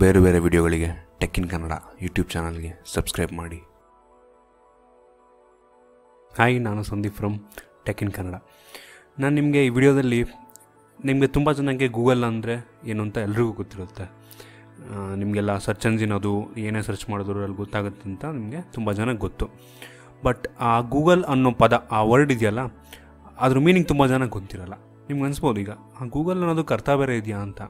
ಬೇರೆ ಬೇರೆ ವಿಡಿಯೋಗಳಿಗೆ ಟೆಕ್ ಇನ್ ಕನ್ನಡ ಯೂಟ್ಯೂಬ್ ಚಾನಲ್ಗೆ ಸಬ್ಸ್ಕ್ರೈಬ್ ಮಾಡಿ. ಹಾಯ್, ನಾನು Sandeep from tech in Kannada. ನಾನು ನಿಮಗೆ ಈ ವಿಡಿಯೋದಲ್ಲಿ ನಿಮಗೆ ತುಂಬ ಜನಕ್ಕೆ ಗೂಗಲ್ ಅಂದರೆ ಏನು ಅಂತ ಎಲ್ರಿಗೂ ಗೊತ್ತಿರುತ್ತೆ. ನಿಮಗೆಲ್ಲ ಸರ್ಚ್ ಎಂಜಿನ್ ಅದು ಏನೇ ಸರ್ಚ್ ಮಾಡಿದ್ರು ಅಲ್ಲಿ ಗೊತ್ತಾಗುತ್ತೆ ಅಂತ ನಿಮಗೆ ತುಂಬ ಜನಕ್ಕೆ ಗೊತ್ತು. ಬಟ್ ಆ ಗೂಗಲ್ ಅನ್ನೋ ಪದ, ಆ ವರ್ಡ್ ಇದೆಯಲ್ಲ, ಅದ್ರ ಮೀನಿಂಗ್ ತುಂಬ ಜನಕ್ಕೆ ಗೊತ್ತಿರಲ್ಲ. ನಿಮ್ಗೆ ಅನಿಸ್ಬೋದು ಈಗ ಆ ಗೂಗಲ್ ಅನ್ನೋದಕ್ಕೆ ಅರ್ಥ ಬೇರೆ ಇದೆಯಾ ಅಂತ.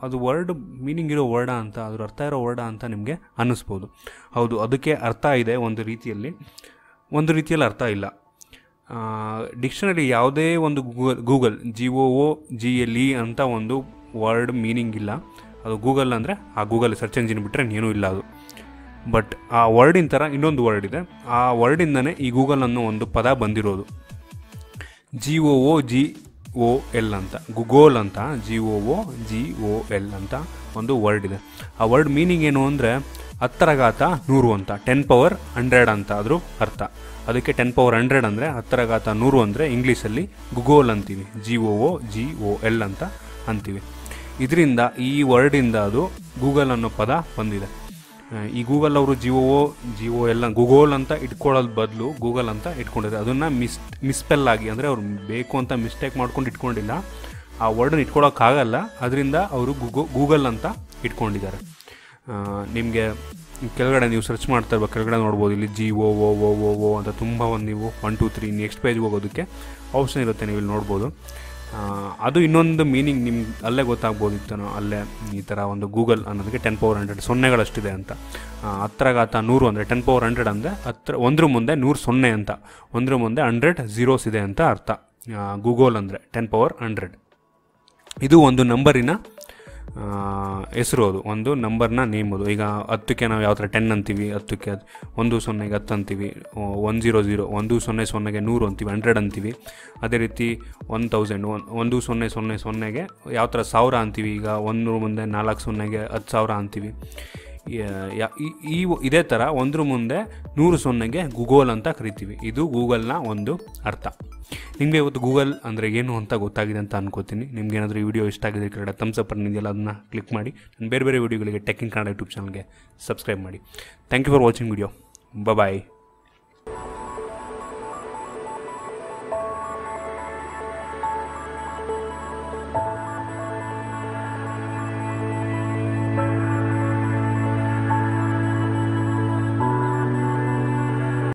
ಅದು ವರ್ಡ್ ಮೀನಿಂಗ್ ಇರೋ ವರ್ಡಾ ಅಂತ, ಅದ್ರ ಅರ್ಥ ಇರೋ ವರ್ಡಾ ಅಂತ ನಿಮಗೆ ಅನ್ನಿಸ್ಬೋದು. ಹೌದು, ಅದಕ್ಕೆ ಅರ್ಥ ಇದೆ ಒಂದು ರೀತಿಯಲ್ಲಿ ಅರ್ಥ ಇಲ್ಲ. ಡಿಕ್ಷನರಿ ಯಾವುದೇ ಒಂದು ಗೂಗಲ್ GOOGLE ಅಂತ ಒಂದು ವರ್ಡ್ ಮೀನಿಂಗ್ ಇಲ್ಲ. ಅದು ಗೂಗಲ್ ಅಂದರೆ ಆ ಗೂಗಲ್ ಸರ್ಚ್ ಎಂಜಿನ್ ಬಿಟ್ಟರೆ ಏನೂ ಇಲ್ಲ ಅದು. ಬಟ್ ಆ ವರ್ಡಿನ ಥರ ಇನ್ನೊಂದು ವರ್ಡ್ ಇದೆ. ಆ ವರ್ಡಿಂದನೇ ಈ ಗೂಗಲ್ ಅನ್ನೋ ಒಂದು ಪದ ಬಂದಿರೋದು. GOOGLE ಅಂತ, ಗೂಗಲ್ ಅಂತ, GOOGLE ಅಂತ ಒಂದು ವರ್ಡ್ ಇದೆ. ಆ ವರ್ಡ್ ಮೀನಿಂಗ್ ಏನು ಅಂದರೆ 10⁻100 ಅಂತ, 10 ಪವರ್ 100 ಅಂತ ಅದ್ರ ಅರ್ಥ. ಅದಕ್ಕೆ 10 ಪವರ್ 100 ಅಂದರೆ 10⁻100 ಅಂದರೆ ಇಂಗ್ಲೀಷಲ್ಲಿ ಗೂಗಲ್ ಅಂತೀವಿ, GOOGLE ಅಂತ ಅಂತೀವಿ. ಇದರಿಂದ, ಈ ವರ್ಡಿಂದ ಅದು ಗೂಗಲ್ ಅನ್ನೋ ಪದ ಬಂದಿದೆ. ಈ ಗೂಗಲ್ ಅವರು GOOGLE ಗೂಗಲ್ ಅಂತ ಇಟ್ಕೊಳ್ಳೋದು ಬದಲು ಗೂಗಲ್ ಅಂತ ಇಟ್ಕೊಂಡಿದ್ದಾರೆ. ಅದನ್ನು ಮಿಸ್ಪೆಲ್ ಆಗಿ, ಅಂದರೆ ಅವ್ರು ಬೇಕು ಅಂತ ಮಿಸ್ಟೇಕ್ ಮಾಡ್ಕೊಂಡು ಇಟ್ಕೊಂಡಿಲ್ಲ. ಆ ವರ್ಡನ್ನ ಇಟ್ಕೊಳ್ಳೋಕ್ಕಾಗಲ್ಲ, ಅದರಿಂದ ಅವರು ಗೂಗಲ್ ಅಂತ ಇಟ್ಕೊಂಡಿದ್ದಾರೆ. ನಿಮಗೆ ಕೆಳಗಡೆ ನೀವು ಸರ್ಚ್ ಮಾಡ್ತಾ ಇರ್ಬೇಕು, ಕೆಳಗಡೆ ನೋಡ್ಬೋದು, ಇಲ್ಲಿ GOOGLE ಅಂತ ತುಂಬ ಒಂದು ನೀವು 1 2 3 ನೆಕ್ಸ್ಟ್ ಪೇಜ್ ಹೋಗೋದಕ್ಕೆ ಆಪ್ಷನ್ ಇರುತ್ತೆ, ನೀವು ಇಲ್ಲಿ ನೋಡ್ಬೋದು. ಅದು ಇನ್ನೊಂದು ಮೀನಿಂಗ್ ನಿಮ್ಗೆ ಅಲ್ಲೇ ಗೊತ್ತಾಗ್ಬೋದಿತ್ತು. ಅಲ್ಲೇ ಈ ಥರ ಒಂದು ಗೂಗಲ್ ಅನ್ನೋದಕ್ಕೆ 10 ಪವರ್ 100 ಸೊನ್ನೆಗಳಷ್ಟಿದೆ ಅಂತ. 10⁻100 ಅಂದರೆ 10 ಪವರ್ 100 ಅಂದರೆ 100 ಮುಂದೆ 100 ಸೊನ್ನೆ ಅಂತ, 100 ಮುಂದೆ 100 zeros ಇದೆ ಅಂತ ಅರ್ಥ. ಗೂಗಲ್ ಅಂದರೆ 10 ಪವರ್ 100. ಇದು ಒಂದು ನಂಬರಿನ ಹೆಸರು, ಅದು ಒಂದು ನಂಬರ್ನ ನೇಮ್. ಅದು ಈಗ 10ಕ್ಕೆ ನಾವು ಯಾವ ಥರ 10 ಅಂತೀವಿ, 10ಕ್ಕೆ 10 10 ಅಂತೀವಿ, 100 100ಗೆ 100 ಅಂತೀವಿ, 100 ಅಂತೀವಿ. ಅದೇ ರೀತಿ 1000 1000ಗೆ ಯಾವ ಥರ 1000 ಅಂತೀವಿ. ಈಗ 100 ಮುಂದೆ 4 ಸೊನ್ನೆಗೆ 10,000 ಅಂತೀವಿ. ಇದೇ ಥರ 100 ಮುಂದೆ 100 ಸೊನ್ನೆಗೆ ಗೂಗಲ್ ಅಂತ ಕರಿತೀವಿ. ಇದು ಗೂಗಲ್ನ ಒಂದು ಅರ್ಥ. ನಿಮಗೆ ಇವತ್ತು ಗೂಗಲ್ ಅಂದರೆ ಏನು ಅಂತ ಗೊತ್ತಾಗಿದೆ ಅಂತ ಅನ್ಕೋತೀನಿ. ನಿಮ್ಗೆ ಏನಾದರೂ ಈ ವಿಡಿಯೋ ಇಷ್ಟ ಆಗಿದೆ, ಕೆಳಗಡೆ ಥಮ್ಸ್ ಅಪ್ ಇದೆಯಲ್ಲ, ಅದನ್ನು ಕ್ಲಿಕ್ ಮಾಡಿ. ಬೇರೆ ಬೇರೆ ವಿಡಿಯೋಗಳಿಗೆ ಟೆಕ್ ಇನ್ ಕನ್ನಡ ಯೂಟ್ಯೂಬ್ ಚಾನಲ್ಗೆ ಸಬ್ಸ್ಕ್ರೈಬ್ ಮಾಡಿ. Thank you for watching video. Bye.